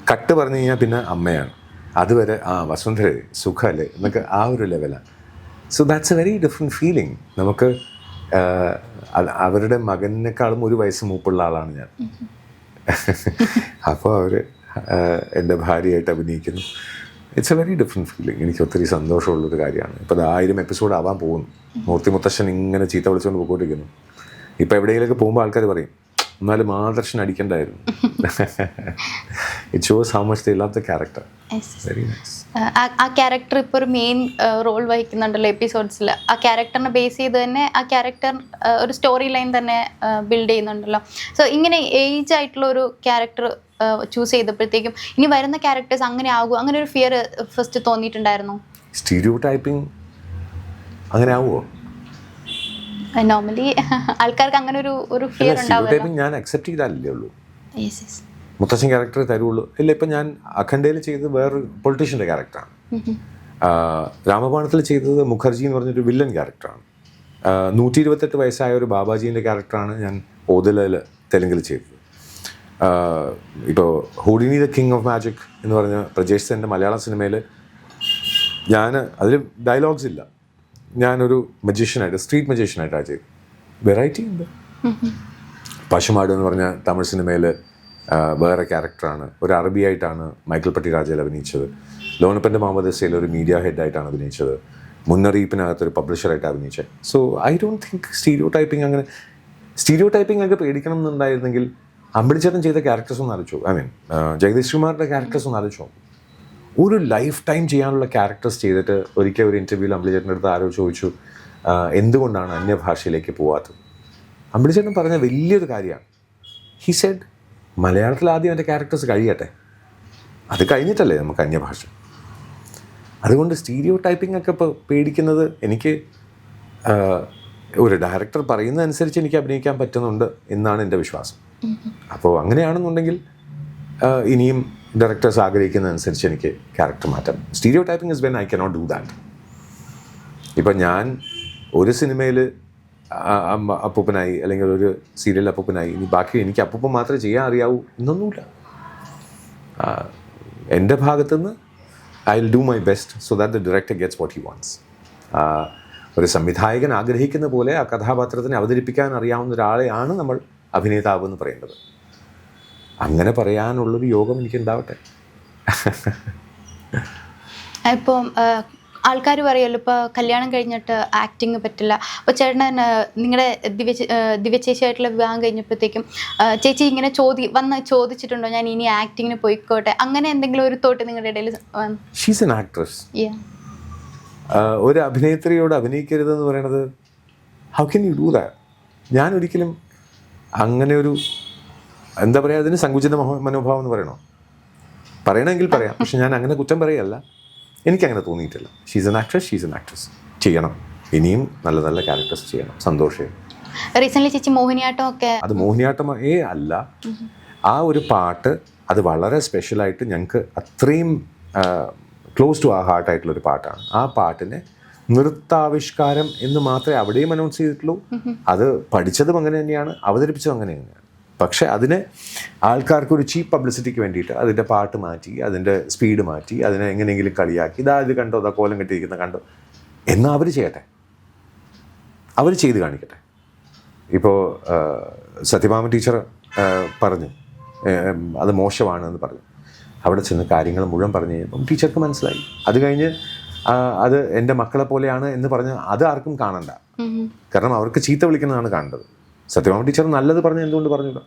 കട്ട് പറഞ്ഞു കഴിഞ്ഞാൽ പിന്നെ അമ്മയാണ്. അതുവരെ വസുന്ധര സുഖമല്ലേ എന്നൊക്കെ ആ ഒരു ലെവലാണ്. So that's A very different feeling. നമുക്ക് അവരുടെ മകനേക്കാളും 1 വയസ്സ് മൂപ്പുള്ള ആളാണ് ഞാൻ. അപ്പോൾ അവർ എൻ്റെ ഭാര്യയായിട്ട് അഭിനയിക്കുന്നു. It's a very different feeling. എനിക്ക് ഒത്തിരി സന്തോഷമുള്ളൊരു കാര്യമാണ്. ഇപ്പോൾ 1000 എപ്പിസോഡ് ആവാൻ പോകുന്നു. മൂർത്തി മുത്തശ്ശൻ ഇങ്ങനെ ചീത്ത വിളിച്ചുകൊണ്ട് പോയിക്കൊണ്ടിരിക്കുന്നു. ഇപ്പോൾ എവിടെയെങ്കിലൊക്കെ പോകുമ്പോൾ ആൾക്കാർ പറയും, എന്നാലും ആദർശൻ അടിക്കണ്ടായിരുന്നു. It shows how much they love the character. Very nice. ആ ക്യാരക്ടർ ഇപ്പോൾ ഒരു മെയിൻ റോൾ വഹിക്കുന്നുണ്ടല്ലോ എപ്പിസോഡ്സിൽ. ആ ക്യാരക്ടറിനെ ബേസ് ചെയ്ത് തന്നെ ആ ക്യാരക്ടർ ഒരു സ്റ്റോറി ലൈൻ തന്നെ ബിൽഡ് ചെയ്യുന്നുണ്ടല്ലോ. സോ ഇങ്ങനെ ഏജ് ആയിട്ടുള്ള ഒരു ക്യാരക്ടർ ചൂസ് ചെയ്തപ്പോഴത്തേക്കും ഇനി വരുന്ന ക്യാരക്ടേഴ്സ് അങ്ങനെ ആകുമോ, അങ്ങനെ ഒരു ഫിയർ ഫസ്റ്റ് തോന്നിയിട്ടുണ്ടായിരുന്നു? സ്റ്റീരിയോ ടൈപ്പിംഗ് അങ്ങനെ ആവുമോ? നോർമലി ആൾക്കാർക്ക് അങ്ങനെ ഒരു ഫിയർ ഉണ്ടാവും. ഞാൻ അക്സെപ്റ്റ് ചെയ്താലല്ലേ ഉള്ളൂ. മുത്തശ്ശൻ ക്യാരക്ടർ തരുള്ളൂ. ഇല്ല, ഇപ്പം ഞാൻ അഖണ്ഡയിൽ ചെയ്തത് വേറൊരു പൊളിറ്റീഷ്യൻ്റെ ക്യാരക്ടറാണ്. രാമബാണത്തിൽ ചെയ്തത് മുഖർജി എന്ന് പറഞ്ഞൊരു വില്ലൻ ക്യാരക്ടറാണ്. 128 വയസ്സായ ഒരു ബാബാജീൻ്റെ ക്യാരക്ടറാണ് ഞാൻ ഓതിലയിൽ തെലുങ്കിൽ ചെയ്തത്. ഇപ്പോൾ ഹൂഡിനി ദ കിങ് ഓഫ് മാജിക് എന്ന് പറഞ്ഞ പ്രജേഷ് സെൻ്റെ മലയാള സിനിമയിൽ ഞാൻ അതിൽ ഡയലോഗ്സ് ഇല്ല. ഞാനൊരു മജീഷ്യനായിട്ട്, സ്ട്രീറ്റ് മജീഷ്യനായിട്ടാണ് ചെയ്തത്. വെറൈറ്റി ഉണ്ട്. പശുമാട് എന്ന് പറഞ്ഞ തമിഴ് സിനിമയിൽ വേറെ ക്യാരക്ടറാണ്. ഒരു അറബിയായിട്ടാണ് മൈക്കിൾ പട്ടിരാജയിൽ അഭിനയിച്ചത്. ലോനപ്പൻ്റെ മുഹമ്മദ് ഹസയിൽ ഒരു മീഡിയ ഹെഡായിട്ടാണ് അഭിനയിച്ചത്. മുന്നറിയിപ്പിനകത്തൊരു പബ്ലിഷറായിട്ട് അഭിനയിച്ചത്. So I don't think stereo typing ഒക്കെ പേടിക്കണം എന്നുണ്ടായിരുന്നെങ്കിൽ അമ്പിളിച്ചേട്ടൻ ചെയ്ത ക്യാരക്ടേഴ്സ് ഒന്ന് ആലോചിച്ചു. ഐ മീൻ ജഗദീഷ് കുമാറിൻ്റെ ക്യാരക്ടേഴ്സ് ഒന്ന് ആലോചിച്ചു. ഒരു ലൈഫ് ടൈം ചെയ്യാനുള്ള ക്യാരക്ടേഴ്സ് ചെയ്തിട്ട് ഒരിക്കൽ ഒരു ഇൻ്റർവ്യൂവിൽ അമ്പിളിച്ചേട്ടൻ്റെ അടുത്ത് ആരോ ചോദിച്ചു എന്തുകൊണ്ടാണ് അന്യഭാഷയിലേക്ക് പോവാത്തത്. അമ്പിളിച്ചേട്ടൻ പറഞ്ഞ വലിയൊരു കാര്യമാണ്. ഹി സെഡ്, മലയാളത്തിൽ ആദ്യം എൻ്റെ ക്യാരക്ടേഴ്സ് കഴിയട്ടെ, അത് കഴിഞ്ഞിട്ടല്ലേ നമുക്ക് അന്യഭാഷ. അതുകൊണ്ട് സ്റ്റീരിയോ ടൈപ്പിംഗ് ഒക്കെ ഇപ്പോൾ പേടിക്കുന്നത്, എനിക്ക് ഒരു ഡയറക്ടർ പറയുന്നതനുസരിച്ച് എനിക്ക് അഭിനയിക്കാൻ പറ്റുന്നുണ്ട് എന്നാണ് എൻ്റെ വിശ്വാസം. അപ്പോൾ അങ്ങനെയാണെന്നുണ്ടെങ്കിൽ ഇനിയും ഡയറക്ടേഴ്സ് ആഗ്രഹിക്കുന്നതനുസരിച്ച് എനിക്ക് ക്യാരക്ടർ മാറ്റാം. Stereo typing is when I cannot do that. ഇപ്പം ഞാൻ ഒരു സിനിമയിൽ അപ്പൂപ്പനായി അല്ലെങ്കിൽ ഒരു സീരിയൽ അപ്പൂപ്പനായി, ഇനി ബാക്കി എനിക്ക് അപ്പൂപ്പൻ മാത്രമേ ചെയ്യാൻ അറിയാവൂ എന്നൊന്നുമില്ല. എൻ്റെ ഭാഗത്തുനിന്ന് I will do my best so that the director gets what he wants. ഒരു സംവിധായകൻ ആഗ്രഹിക്കുന്ന പോലെ ആ കഥാപാത്രത്തിനെ അവതരിപ്പിക്കാൻ അറിയാവുന്ന ഒരാളെയാണ് നമ്മൾ അഭിനേതാവ് എന്ന് പറയേണ്ടത്. അങ്ങനെ പറയാനുള്ളൊരു യോഗം എനിക്കുണ്ടാവട്ടെ. ഇപ്പം ആൾക്കാർ പറയുമല്ലോ ഇപ്പോൾ കല്യാണം കഴിഞ്ഞിട്ട് ആക്ടിങ് പറ്റില്ല. അപ്പോൾ ചേട്ടൻ നിങ്ങളുടെ ദിവ്യചേച്ചിയായിട്ടുള്ള വിവാഹം കഴിഞ്ഞപ്പോഴത്തേക്കും ചേച്ചി ഇങ്ങനെ ചോദിച്ചിട്ടുണ്ടോ ഞാൻ ഇനി ആക്ടിങ്ങിന് പോയിക്കോട്ടെ, അങ്ങനെ എന്തെങ്കിലും ഒരു തോട്ട് നിങ്ങളുടെ ഇടയിൽ? She's N actress. ഒരു അഭിനേത്രിയോട് അഭിനയിക്കരുതെന്ന് പറയണത്, how can you do that? ഞാൻ ഒരിക്കലും അങ്ങനെ ഒരു എന്താ പറയുക, അതിന് സങ്കുചിത മനോഭാവം എന്ന് പറയണമെങ്കിൽ പറയാം. പക്ഷെ ഞാൻ അങ്ങനെ കുറ്റം പറയുകയല്ല, എനിക്കങ്ങനെ തോന്നിയിട്ടില്ല. She's N actress. ചെയ്യണം, ഇനിയും നല്ല നല്ല ക്യാരക്ടേഴ്സ് ചെയ്യണം. സന്തോഷേ. റീസെന്റ് ചേച്ചി മോഹിനിയാട്ടം ഒക്കെ, അത് മോഹിനിയാട്ടം അല്ല, ആ ഒരു പാട്ട് അത് വളരെ സ്പെഷ്യലായിട്ട് ഞങ്ങൾക്ക് അത്രയും ക്ലോസ് ടു ആ ഹാർട്ടായിട്ടുള്ളൊരു പാട്ടാണ്. ആ പാട്ടിനെ നൃത്താവിഷ്കാരം എന്ന് മാത്രമേ അവിടെയും അനൗൺസ് ചെയ്തിട്ടുള്ളൂ. അത് പഠിച്ചതും അങ്ങനെ തന്നെയാണ്, അവതരിപ്പിച്ചതും അങ്ങനെ തന്നെയാണ്. പക്ഷെ അതിനെ ആൾക്കാർക്കൊരു ചീപ്പ് പബ്ലിസിറ്റിക്ക് വേണ്ടിയിട്ട് അതിൻ്റെ പാട്ട് മാറ്റി, അതിൻ്റെ സ്പീഡ് മാറ്റി, അതിനെ എങ്ങനെയെങ്കിലും കളിയാക്കി, ഇത് കണ്ടോ, അതാ കോലം കെട്ടിയിരിക്കുന്ന കണ്ടോ, എന്നാൽ അവർ ചെയ്യട്ടെ, അവർ ചെയ്ത് കാണിക്കട്ടെ. ഇപ്പോൾ സത്യഭാമ ടീച്ചർ പറഞ്ഞു അത് മോശമാണ് എന്ന് പറഞ്ഞു. അവിടെ ചെന്ന് കാര്യങ്ങൾ മുഴുവൻ പറഞ്ഞു കഴിഞ്ഞപ്പം ടീച്ചർക്ക് മനസ്സിലായി. അത് കഴിഞ്ഞ് അത് എൻ്റെ മക്കളെ പോലെയാണ് എന്ന് പറഞ്ഞ് അത് ആർക്കും കാണണ്ട. കാരണം അവർക്ക് ചീത്ത വിളിക്കുന്നതാണ് കാണേണ്ടത്. സത്യഭാമ ടീച്ചർ നല്ലത് പറഞ്ഞ് എന്തുകൊണ്ട് പറഞ്ഞില്ല?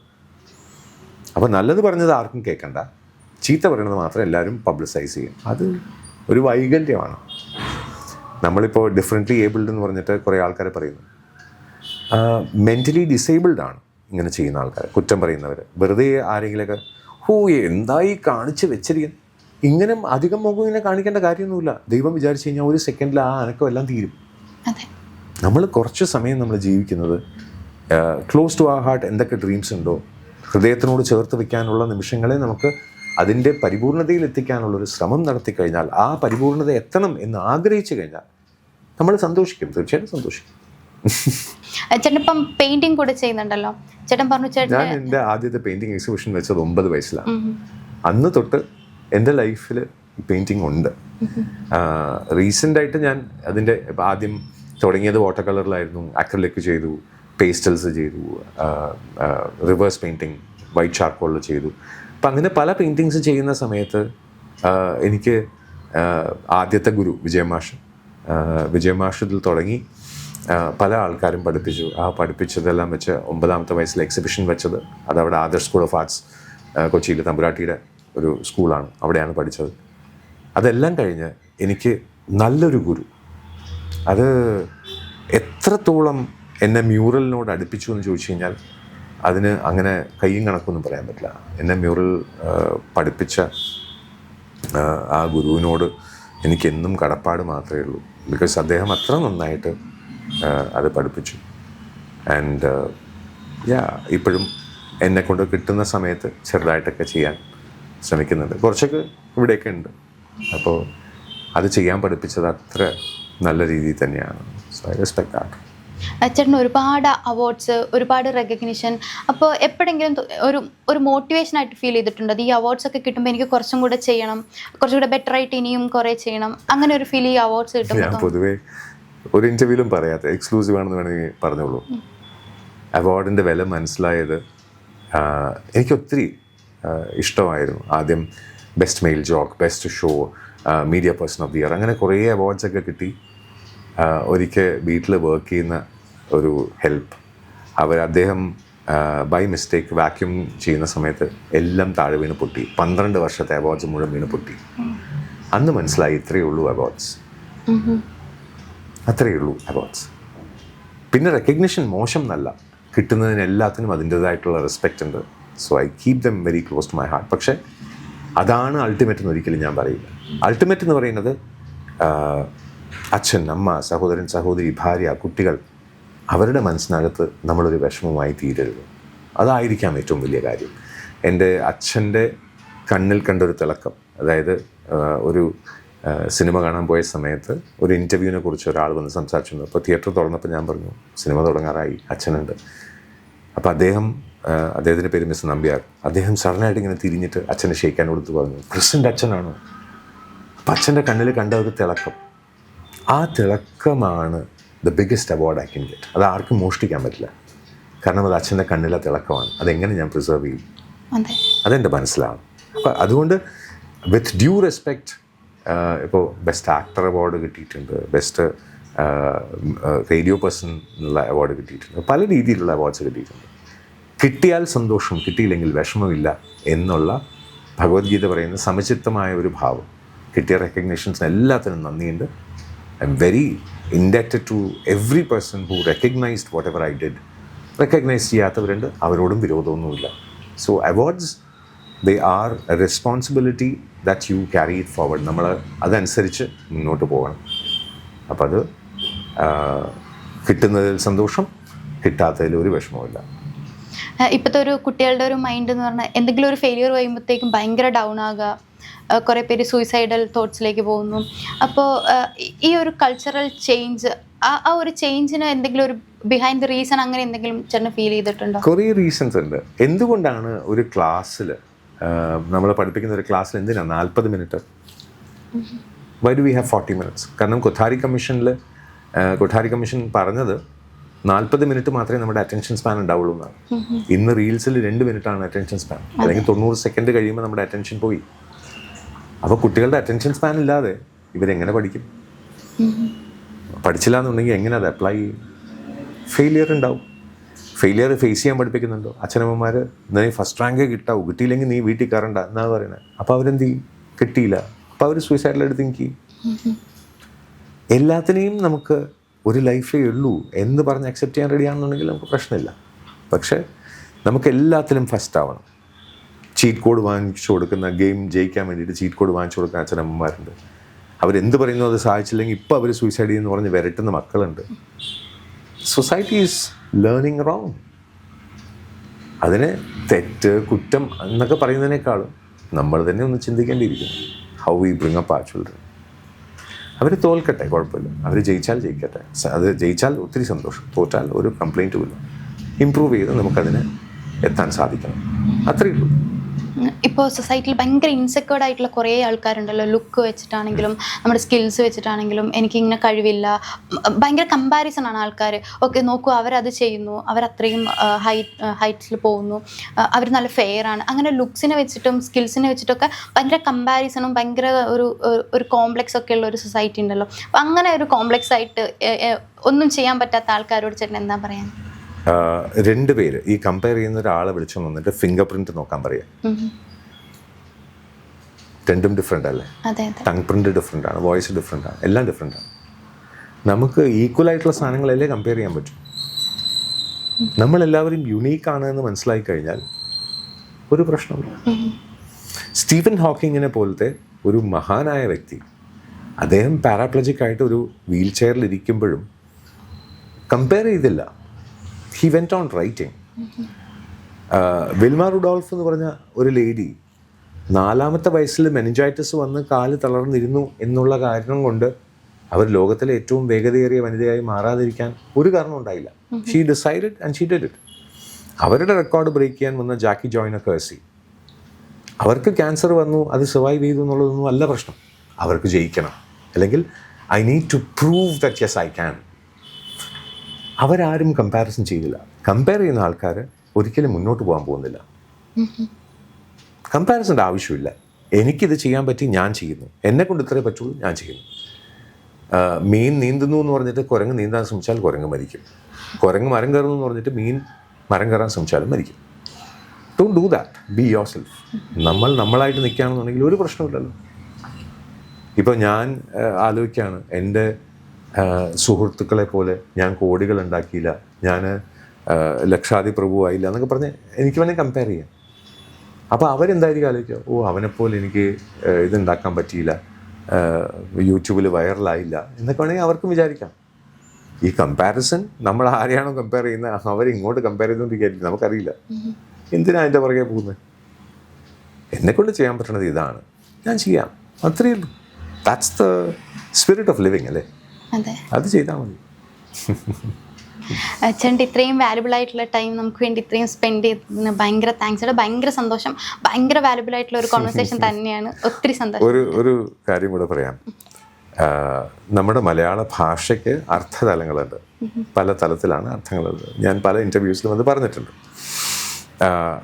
അപ്പോൾ നല്ലത് പറഞ്ഞത് ആർക്കും കേൾക്കണ്ട, ചീത്ത പറയുന്നത് മാത്രം എല്ലാവരും പബ്ലിസൈസ് ചെയ്യും. അത് ഒരു വൈകല്യമാണ്. നമ്മളിപ്പോൾ ഡിഫറെൻ്റ്ലി ഏബിൾഡ് എന്ന് പറഞ്ഞിട്ട് കുറേ ആൾക്കാരെ പറയുന്നു. മെൻ്റലി ഡിസേബിൾഡ് ആണ് ഇങ്ങനെ ചെയ്യുന്ന ആൾക്കാർ, കുറ്റം പറയുന്നവർ. വെറുതെ ആരെങ്കിലുമൊക്കെ എന്തായി കാണിച്ച് വെച്ചിരിക്കുന്നു, ഇങ്ങനെ അധികം മുഖം ഇങ്ങനെ കാണിക്കേണ്ട കാര്യമൊന്നുമില്ല. ദൈവം വിചാരിച്ചു കഴിഞ്ഞാൽ ഒരു സെക്കൻഡിൽ ആ അനക്കം എല്ലാം തീരും. നമ്മൾ കുറച്ച് സമയം നമ്മൾ ജീവിക്കുന്നത് ക്ലോസ് ടു ആ ഹാർട്ട് എന്തൊക്കെ ഡ്രീംസ് ഉണ്ടോ, ഹൃദയത്തിനോട് ചേർത്ത് വെക്കാനുള്ള നിമിഷങ്ങളെ നമുക്ക് അതിൻ്റെ പരിപൂർണതയിൽ എത്തിക്കാനുള്ളൊരു ശ്രമം നടത്തി കഴിഞ്ഞാൽ, ആ പരിപൂർണത എത്തണം എന്ന് ആഗ്രഹിച്ചു കഴിഞ്ഞാൽ നമ്മൾ സന്തോഷിക്കും, തീർച്ചയായിട്ടും സന്തോഷിക്കും. ചേട്ടൻ ഇപ്പം പെയിന്റിംഗ് കൂടെ ചെയ്യുന്നുണ്ടല്ലോ. ചേട്ടൻ പറഞ്ഞു ഞാൻ എൻ്റെ ആദ്യത്തെ പെയിന്റിംഗ് എക്സിബിഷൻ വെച്ചത് 9 വയസ്സിലാണ്. അന്ന് തൊട്ട് എൻ്റെ ലൈഫിൽ പെയിന്റിംഗ് ഉണ്ട്. റീസെൻ്റായിട്ട് ഞാൻ അതിൻ്റെ ആദ്യം തുടങ്ങിയത് വാട്ടർ കളറിലായിരുന്നു, അക്രിലിക് ചെയ്തു, പേസ്റ്റൽസ് ചെയ്തു, റിവേഴ്സ് പെയിൻറ്റിങ് വൈറ്റ് ചാർക്കോളിൽ ചെയ്തു. അപ്പം അങ്ങനെ പല പെയിൻറ്റിങ്സ് ചെയ്യുന്ന സമയത്ത് എനിക്ക് ആദ്യത്തെ ഗുരു വിജയമാഷ് ഇതിൽ തുടങ്ങി പല ആൾക്കാരും പഠിപ്പിച്ചു. ആ പഠിപ്പിച്ചതെല്ലാം വെച്ച് 9ാമത്തെ വയസ്സിൽ എക്സിബിഷൻ വെച്ചത്. അതവിടെ ആദർശ് സ്കൂൾ ഓഫ് ആർട്സ് കൊച്ചിയിൽ തമ്പുരാട്ടിയുടെ ഒരു സ്കൂളാണ്, അവിടെയാണ് പഠിച്ചത്. അതെല്ലാം കഴിഞ്ഞ് എനിക്ക് നല്ലൊരു ഗുരു, അത് എത്രത്തോളം എന്നെ മ്യൂറലിനോട് അടുപ്പിച്ചു എന്ന് ചോദിച്ചു കഴിഞ്ഞാൽ അതിന് അങ്ങനെ കയ്യും കണക്കൊന്നും പറയാൻ പറ്റില്ല. എന്നെ മ്യൂറൽ പഠിപ്പിച്ച ആ ഗുരുവിനോട് എനിക്കെന്നും കടപ്പാട് മാത്രമേ ഉള്ളൂ. ബിക്കോസ് അദ്ദേഹം അത്ര നന്നായിട്ട് അത് പഠിപ്പിച്ചു. ആൻഡ് ഇപ്പോഴും എന്നെക്കൊണ്ട് കിട്ടുന്ന സമയത്ത് ചെറുതായിട്ടൊക്കെ ചെയ്യാൻ ശ്രമിക്കുന്നുണ്ട്. കുറച്ചൊക്കെ ഇവിടെയൊക്കെ ഉണ്ട്. അപ്പോൾ അത് ചെയ്യാൻ പഠിപ്പിച്ചത് അത്ര നല്ല രീതിയിൽ തന്നെയാണ്. So I respect that. ചേട്ടന് ഒരുപാട് അവാർഡ്സ്, ഒരുപാട് റെക്കഗ്നിഷൻ. അപ്പോൾ എപ്പോഴെങ്കിലും ഒരു മോട്ടിവേഷനായിട്ട് ഫീൽ ചെയ്തിട്ടുണ്ട്, ഈ അവാർഡ്സ് ഒക്കെ കിട്ടുമ്പോൾ എനിക്ക് കുറച്ചും കൂടെ ചെയ്യണം, കുറച്ചുകൂടെ ബെറ്റർ ആയിട്ട് ഇനിയും കുറേ ചെയ്യണം, അങ്ങനെ ഒരു ഫീൽ ഈ അവാർഡ്സ് കിട്ടുമ്പോൾ? ഞാൻ പൊതുവേ ഒരു ഇൻ്റർവ്യൂവിലും പറയാത്ത, എക്സ്ക്ലൂസീവ് ആണെന്ന് വേണമെങ്കിൽ പറഞ്ഞോളൂ. അവാർഡിൻ്റെ വില മനസ്സിലായത് എനിക്ക് ഒത്തിരി ഇഷ്ടമായിരുന്നു. ആദ്യം best male joke, best show, media person of the year, അങ്ങനെ കുറേ അവാർഡ്സൊക്കെ കിട്ടി. ഒരിക്കൽ വീട്ടിൽ വർക്ക് ചെയ്യുന്ന ഒരു ഹെൽപ്പ്, അദ്ദേഹം ബൈ മിസ്റ്റേക്ക് വാക്യൂം ചെയ്യുന്ന സമയത്ത് എല്ലാം താഴെ വീണ് പൊട്ടി. 12 വർഷത്തെ അവാർഡ്സ് മുഴുവൻ വീണ് പൊട്ടി. അന്ന് മനസ്സിലായി ഇത്രയേ ഉള്ളൂ അവാർഡ്സ്, അത്രയേ ഉള്ളൂ അവാർഡ്സ്. പിന്നെ റെക്കഗ്നിഷൻ മോശം എന്നല്ല, കിട്ടുന്നതിന് എല്ലാത്തിനും അതിൻ്റേതായിട്ടുള്ള റെസ്പെക്റ്റ് ഉണ്ട്. So I keep them very close to my heart. പക്ഷേ അതാണ് അൾട്ടിമേറ്റ് എന്ന് ഒരിക്കലും ഞാൻ പറയില്ല. അൾട്ടിമേറ്റ് എന്ന് പറയുന്നത് അച്ഛൻ, അമ്മ, സഹോദരൻ, സഹോദരി, ഭാര്യ, കുട്ടികൾ, അവരുടെ മനസ്സിനകത്ത് നമ്മളൊരു വിഷമമായി തീരരുത്. അതായിരിക്കാം ഏറ്റവും വലിയ കാര്യം. എൻ്റെ അച്ഛൻ്റെ കണ്ണിൽ കണ്ടൊരു തിളക്കം, അതായത് ഒരു സിനിമ കാണാൻ പോയ സമയത്ത് ഒരു ഇൻ്റർവ്യൂവിനെ കുറിച്ച് ഒരാൾ വന്ന് സംസാരിച്ചിരുന്നു. അപ്പോൾ തിയേറ്റർ തുറന്നപ്പോൾ ഞാൻ പറഞ്ഞു സിനിമ തുടങ്ങാറായി, അച്ഛനുണ്ട്. അപ്പോൾ അദ്ദേഹത്തിൻ്റെ പേര് മിസ്റ്റർ നമ്പ്യാർ. അദ്ദേഹം സഡനായിട്ട് ഇങ്ങനെ തിരിഞ്ഞിട്ട് അച്ഛനെ ഷെയ്ക്കാൻ കൊടുത്ത് പറഞ്ഞു, ക്രിസ്ത്യൻ്റെ അച്ഛനാണോ? അപ്പം അച്ഛൻ്റെ കണ്ണിൽ കണ്ട ഒരു തിളക്കം, ആ തിളക്കമാണ് the biggest award I can get. അത് ആർക്കും മോഷ്ടിക്കാൻ പറ്റില്ല. കാരണം അത് അച്ഛൻ്റെ കണ്ണിലെ തിളക്കമാണ്. അതെങ്ങനെ ഞാൻ പ്രിസർവ് ചെയ്യും? അതെൻ്റെ മനസ്സിലാണ്. അപ്പോൾ അതുകൊണ്ട് വിത്ത് ഡ്യൂ റെസ്പെക്റ്റ്, ഇപ്പോൾ ബെസ്റ്റ് ആക്ടർ അവാർഡ് കിട്ടിയിട്ടുണ്ട്, ബെസ്റ്റ് റേഡിയോ പേഴ്സൺ എന്നുള്ള അവാർഡ് കിട്ടിയിട്ടുണ്ട്, പല രീതിയിലുള്ള അവാർഡ്സ് കിട്ടിയിട്ടുണ്ട്. കിട്ടിയാൽ സന്തോഷം, കിട്ടിയില്ലെങ്കിൽ വിഷമമില്ല എന്നുള്ള ഭഗവത്ഗീത പറയുന്ന സമചിത്തമായ ഒരു ഭാവം. കിട്ടിയ റെക്കഗ്നേഷൻസിന് എല്ലാത്തിനും നന്ദിയുണ്ട്. I am very indebted to every person who recognised whatever I did. Recognise ചെയ്യാത്തവരുണ്ട്, അവരോടും വിരോധമൊന്നുമില്ല. So awards, they are a responsibility that you carry it forward. നമ്മൾ അതനുസരിച്ച് മുന്നോട്ട് പോകണം. അപ്പം അത് കിട്ടുന്നതിൽ സന്തോഷം, കിട്ടാത്തതിൽ ഒരു വിഷമവുമില്ല. ഇപ്പോഴത്തെ ഒരു കുട്ടികളുടെ ഒരു മൈൻഡ് എന്ന് പറഞ്ഞാൽ എന്തെങ്കിലും ഒരു ഫെയിലിയർ കഴിയുമ്പോഴത്തേക്കും ഭയങ്കര ഡൗൺ ആകുക, കുറേ പേര് സൂയിസൈഡൽ തോട്ട്സിലേക്ക് പോകുന്നു. അപ്പോൾ ഈ ഒരു കൾച്ചറൽ ചേഞ്ച്, ആ ഒരു ചേഞ്ചിന് എന്തെങ്കിലും ഒരു ബിഹൈൻഡ് ദ റീസൺ അങ്ങനെ എന്തെങ്കിലും ചേട്ടന് ഫീൽ ചെയ്തിട്ടുണ്ടോ? കുറേ റീസൺസ് ഉണ്ട്. എന്തുകൊണ്ടാണ് ഒരു ക്ലാസ്സിൽ, നമ്മൾ പഠിപ്പിക്കുന്ന ഒരു ക്ലാസ്സിൽ എന്തിനാണ് 40 minute? Why do we have 40 minutes? കാരണം കൊഠാരി കമ്മീഷൻ പറഞ്ഞത് 40 മിനിറ്റ് മാത്രമേ നമ്മുടെ അറ്റൻഷൻ സ്പാൻ ഉണ്ടാവുള്ളൂ എന്നാണ്. ഇന്ന് റീൽസിൽ 2 മിനിറ്റാണ് അറ്റൻഷൻ സ്പാൻ. അല്ലെങ്കിൽ 90 സെക്കൻഡ് കഴിയുമ്പോൾ നമ്മുടെ അറ്റൻഷൻ പോയി. അപ്പോൾ കുട്ടികളുടെ അറ്റൻഷൻ സ്പാൻ ഇല്ലാതെ ഇവരെങ്ങനെ പഠിക്കും? പഠിച്ചില്ല എന്നുണ്ടെങ്കിൽ എങ്ങനെ അത് അപ്ലൈ ചെയ്യും? ഫെയിലിയർ ഉണ്ടാവും. ഫെയിലിയർ ഫേസ് ചെയ്യാൻ പഠിപ്പിക്കുന്നുണ്ടോ? അച്ഛനമ്മമാർ നീ ഫസ്റ്റ് റാങ്ക് കിട്ടാവൂ, കിട്ടിയില്ലെങ്കിൽ നീ വീട്ടിൽ കയറണ്ട എന്നാണ് പറയുന്നത്. അപ്പോൾ അവരെന്ത് ചെയ്യും? കിട്ടിയില്ല, അപ്പോൾ അവർ സൂയിസൈഡിലെടുത്ത് തിങ്ക് ചെയ്യും. എല്ലാത്തിനെയും നമുക്ക് ഒരു ലൈഫേ ഉള്ളൂ എന്ന് പറഞ്ഞ് അക്സെപ്റ്റ് ചെയ്യാൻ റെഡിയാണെന്നുണ്ടെങ്കിൽ നമുക്ക് പ്രശ്നമില്ല. പക്ഷേ നമുക്ക് എല്ലാത്തിലും ഫസ്റ്റ് ആവണം. ചീറ്റ് കോഡ് വാങ്ങിച്ചു കൊടുക്കുന്ന, ഗെയിം ജയിക്കാൻ വേണ്ടിയിട്ട് ചീറ്റ് കോഡ് വാങ്ങിച്ചു കൊടുക്കുന്ന അച്ഛനമ്മമാരുണ്ട്. അവരെന്ത് പറയുന്നു അത് സാധിച്ചില്ലെങ്കിൽ ഇപ്പോൾ അവർ സൂയിസൈഡ് ചെയ്യുമെന്ന് പറഞ്ഞ് വരട്ടുന്ന മക്കളുണ്ട്. Society is learning wrong. അതിനെ തെറ്റ്, കുറ്റം എന്നൊക്കെ പറയുന്നതിനേക്കാളും നമ്മൾ തന്നെ ഒന്ന് ചിന്തിക്കേണ്ടിയിരിക്കുന്നു. How we bring up our children. അവർ തോൽക്കട്ടെ, കുഴപ്പമില്ല. അവർ ജയിച്ചാൽ ജയിക്കട്ടെ. അത് ജയിച്ചാൽ ഒത്തിരി സന്തോഷം, തോറ്റാൽ ഒരു കംപ്ലൈൻറ്റുമില്ല. ഇമ്പ്രൂവ് ചെയ്ത് നമുക്കതിന് എത്താൻ സാധിക്കണം. അത്രയേ ഉള്ളൂ. ഇപ്പോൾ സൊസൈറ്റിയിൽ ഭയങ്കര ഇൻസെക്യൂർഡ് ആയിട്ടുള്ള കുറേ ആൾക്കാരുണ്ടല്ലോ. ലുക്ക് വെച്ചിട്ടാണെങ്കിലും നമ്മുടെ സ്കിൽസ് വെച്ചിട്ടാണെങ്കിലും എനിക്കിങ്ങനെ കഴിവില്ല, ഭയങ്കര കമ്പാരിസൺ ആണ് ആൾക്കാർ. ഓക്കെ നോക്കൂ, അവരത് ചെയ്യുന്നു, അവരത്രയും ഹൈറ്റ്സിൽ പോകുന്നു, അവർ നല്ല ഫെയർ ആണ്. അങ്ങനെ ലുക്സിനെ വെച്ചിട്ടും സ്കിൽസിനെ വെച്ചിട്ടൊക്കെ ഭയങ്കര കമ്പാരിസണും ഭയങ്കര ഒരു കോംപ്ലക്സ് ഒക്കെ ഉള്ള ഒരു സൊസൈറ്റി ഉണ്ടല്ലോ. അപ്പം അങ്ങനെ ഒരു കോംപ്ലക്സ് ആയിട്ട് ഒന്നും ചെയ്യാൻ പറ്റാത്ത ആൾക്കാരോട് ചേട്ടൻ എന്താ പറയാൻ? 2 പേര് ഈ കമ്പയർ ചെയ്യുന്ന ഒരാളെ വിളിച്ചു വന്നിട്ട് ഫിംഗർ പ്രിന്റ് നോക്കാൻ പറയാം. രണ്ടും ഡിഫറെൻ്റ് അല്ലേ? ടങ് പ്രിന്റ് ഡിഫറെൻ്റ് ആണ്, വോയിസ് ഡിഫറെൻ്റ് ആണ്, എല്ലാം ഡിഫറെൻ്റ് ആണ്. നമുക്ക് ഈക്വൽ ആയിട്ടുള്ള സാധനങ്ങളല്ലേ കമ്പയർ ചെയ്യാൻ പറ്റും. നമ്മളെല്ലാവരും യുണീക്കാണ് എന്ന് മനസ്സിലാക്കി കഴിഞ്ഞാൽ ഒരു പ്രശ്നമില്ല. സ്റ്റീഫൻ ഹോക്കിങ്ങിനെ പോലത്തെ ഒരു മഹാനായ വ്യക്തി, അദ്ദേഹം പാരാപ്ലജിക് ആയിട്ട് ഒരു വീൽ ചെയറിൽ ഇരിക്കുമ്പോഴും കമ്പയർ ചെയ്തില്ല. He went on writing. Wilma Rudolph എന്ന് പറഞ്ഞ ഒരു ലേഡി 4-ാമത്തെ വയസ്സിൽ മെനിഞ്ചൈറ്റിസ് വന്ന് കാല് തളർന്നിരുന്നു എന്നുള്ള കാരണം കൊണ്ട് അവർ ലോകത്തിലെ ഏറ്റവും വേഗതയേറിയ വനിതയായി മാറാതിരിക്കാൻ ഒരു കാരണം ഉണ്ടായില്ല. She decided and she did it. അവരുടെ റെക്കോർഡ് ബ്രേക്ക് ചെയ്യാൻ വന്ന ജാക്കി ജോയ്ന കേഴ്സി, അവർക്ക് ക്യാൻസർ വന്നു, അത് സർവൈവ് ചെയ്തു എന്നുള്ളതൊന്നും അല്ല പ്രശ്നം. അവർക്ക് ജയിക്കണം, അല്ലെങ്കിൽ I need to prove that yes I can. അവരാരും കമ്പാരിസൺ ചെയ്തില്ല. കമ്പയർ ചെയ്യുന്ന ആൾക്കാർ ഒരിക്കലും മുന്നോട്ട് പോകാൻ പോകുന്നില്ല. കമ്പാരിസൻ്റെ ആവശ്യമില്ല. എനിക്കിത് ചെയ്യാൻ പറ്റി, ഞാൻ ചെയ്യുന്നു. എന്നെക്കൊണ്ട് ഇത്രേ പറ്റുള്ളൂ, ഞാൻ ചെയ്യുന്നു. മീൻ നീന്തുന്നു എന്ന് പറഞ്ഞിട്ട് കുരങ്ങ് നീന്താൻ ശ്രമിച്ചാൽ കുരങ്ങ് മരിക്കും. കുരങ്ങ് മരം കയറുന്നു എന്ന് പറഞ്ഞിട്ട് മീൻ മരം കയറാൻ ശ്രമിച്ചാലും മരിക്കും. Don't do that. Be your self. നമ്മളായിട്ട് നിൽക്കുകയാണെന്നുണ്ടെങ്കിൽ ഒരു പ്രശ്നമില്ലല്ലോ. ഇപ്പോൾ ഞാൻ ആലോചിക്കുകയാണ്, എൻ്റെ സുഹൃത്തുക്കളെ പോലെ ഞാൻ കോടികൾ ഉണ്ടാക്കിയില്ല, ഞാൻ ലക്ഷാധിപ്രഭുവായില്ല എന്നൊക്കെ പറഞ്ഞ് എനിക്ക് വേണമെങ്കിൽ കമ്പയർ ചെയ്യാം. അപ്പോൾ അവരെന്തായിരിക്കും ആലോചിക്കുക, ഓ അവനെപ്പോലെ എനിക്ക് ഇതുണ്ടാക്കാൻ പറ്റിയില്ല, യൂട്യൂബിൽ വൈറലായില്ല എന്നൊക്കെ വേണമെങ്കിൽ അവർക്കും വിചാരിക്കാം. ഈ കമ്പാരിസൺ നമ്മൾ ആരെയാണോ കമ്പയർ ചെയ്യുന്നത് അവരിങ്ങോട്ട് കമ്പയർ ചെയ്തുകൊണ്ടിരിക്കുകയായിരിക്കും. നമുക്കറിയില്ല എന്തിനാ അതിൻ്റെ പുറകെ പോകുന്നത്. എന്നെക്കൊണ്ട് ചെയ്യാൻ പറ്റണത് ഇതാണ്, ഞാൻ ചെയ്യാം, അത്രയേ ഉള്ളൂ. That's the spirit of living അല്ലേ? അത് ചെയ്താൽ മതി. ചേട്ടൻ ഇത്രയും വാല്യുബിൾ ആയിട്ടുള്ള ടൈം നമുക്ക് വേണ്ടി ഇത്രയും സ്പെൻഡ് ചെയ്തതിന് ഭയങ്കര താങ്ക്സ്. ഭയങ്കര സന്തോഷം. ഭയങ്കര വാല്യുബിൾ ആയിട്ടുള്ള ഒരു കോൺവെർസേഷൻ തന്നെയാണ്. ഒത്തിരി സന്തോഷം. ഒരു കാര്യം കൂടെ പറയാം. നമ്മുടെ മലയാള ഭാഷയ്ക്ക് അർത്ഥതലങ്ങളുണ്ട്, പല തലത്തിലാണ് അർത്ഥങ്ങളുള്ളത്. ഞാൻ പല ഇൻ്റർവ്യൂസിലും അത് പറഞ്ഞിട്ടുണ്ട്.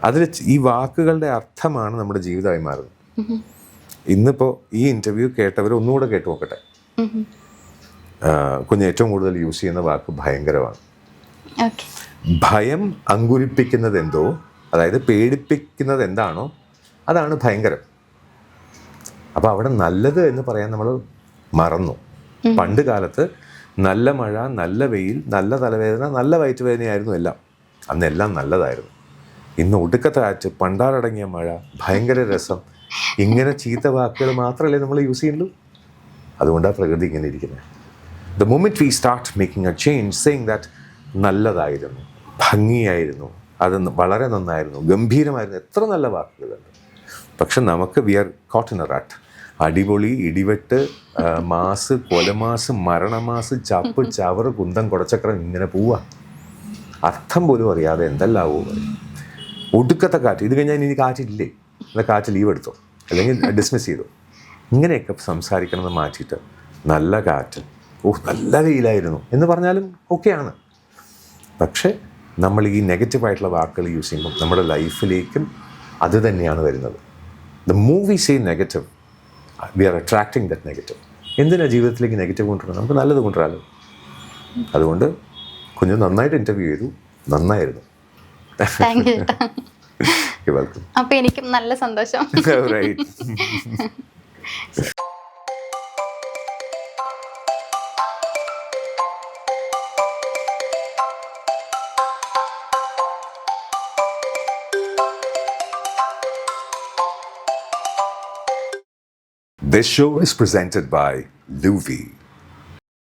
അതിൽ ഈ വാക്കുകളുടെ അർത്ഥമാണ് നമ്മുടെ ജീവിതമായി മാറുന്നത്. ഇന്നിപ്പോൾ ഈ ഇൻ്റർവ്യൂ കേട്ടവർ ഒന്നുകൂടെ കേട്ട് നോക്കട്ടെ. കുഞ്ഞ് ഏറ്റവും കൂടുതൽ യൂസ് ചെയ്യുന്ന വാക്ക് ഭയങ്കരമാണ്. ഭയം അങ്കുരിപ്പിക്കുന്നത് എന്തോ, അതായത് പേടിപ്പിക്കുന്നത് എന്താണോ അതാണ് ഭയങ്കരം. അപ്പോൾ അവിടെ നല്ലത് എന്ന് പറയാൻ നമ്മൾ മറന്നു. പണ്ട് കാലത്ത് നല്ല മഴ, നല്ല വെയിൽ, നല്ല തലവേദന, നല്ല വയറ്റുവേദനയായിരുന്നു എല്ലാം. അന്നെല്ലാം നല്ലതായിരുന്നു. ഇന്ന് ഒടുക്കത്തെ കാറ്റ്, പണ്ടാറടങ്ങിയ മഴ, ഭയങ്കര രസം, ഇങ്ങനെ ചീത്ത വാക്കുകൾ മാത്രമല്ലേ നമ്മൾ യൂസ് ചെയ്യുള്ളൂ. അതുകൊണ്ടാണ് പ്രകൃതി ഇങ്ങനെ ഇരിക്കുന്നത്. The moment we start making A change, saying that നല്ലതായിരുന്നു, ഭംഗിയായിരുന്നു, അത് വളരെ നന്നായിരുന്നു, ഗംഭീരമായിരുന്നു, എത്ര നല്ല വാക്കുകളുണ്ട്. പക്ഷെ നമുക്ക് we are caught in a rat. അടിപൊളി, ഇടിവെട്ട്, മാസ്, കൊലമാസ്, മരണമാസ്, ചപ്പ്, ചവറ്, കുന്തം, കുടച്ചക്രം, ഇങ്ങനെ പോവുക. അർത്ഥം പോലും അറിയാതെ എന്തെല്ലാവോ പറയും. ഒടുക്കത്തെ കാറ്റ്, ഇത് കഴിഞ്ഞാൽ ഇനി കാറ്റില്ലേ, എന്നാൽ കാറ്റ് ലീവ് എടുത്തോ, അല്ലെങ്കിൽ ഡിസ്മിസ് ചെയ്തോ, ഇങ്ങനെയൊക്കെ സംസാരിക്കണമെന്ന് മാറ്റിയിട്ട് നല്ല കാറ്റ്, നല്ല വെയിലായിരുന്നു എന്ന് പറഞ്ഞാലും ഓക്കെയാണ്. പക്ഷേ നമ്മൾ ഈ നെഗറ്റീവായിട്ടുള്ള വാക്കുകൾ യൂസ് ചെയ്യുമ്പോൾ നമ്മുടെ ലൈഫിലേക്കും അത് തന്നെയാണ് വരുന്നത്. The movie say negative, we are attracting that negative. എന്തിനാണ് ജീവിതത്തിലേക്ക് നെഗറ്റീവ് കൊണ്ടുവരണം? നമുക്ക് നല്ലത് കൊണ്ടുവരാമല്ലോ. അതുകൊണ്ട് കുഞ്ഞ് നന്നായിട്ട് ഇൻ്റർവ്യൂ ചെയ്തു, നന്നായിരുന്നു. വെൽക്കം. അപ്പോൾ എനിക്കും നല്ല സന്തോഷം. Right. This show is presented by Luvi.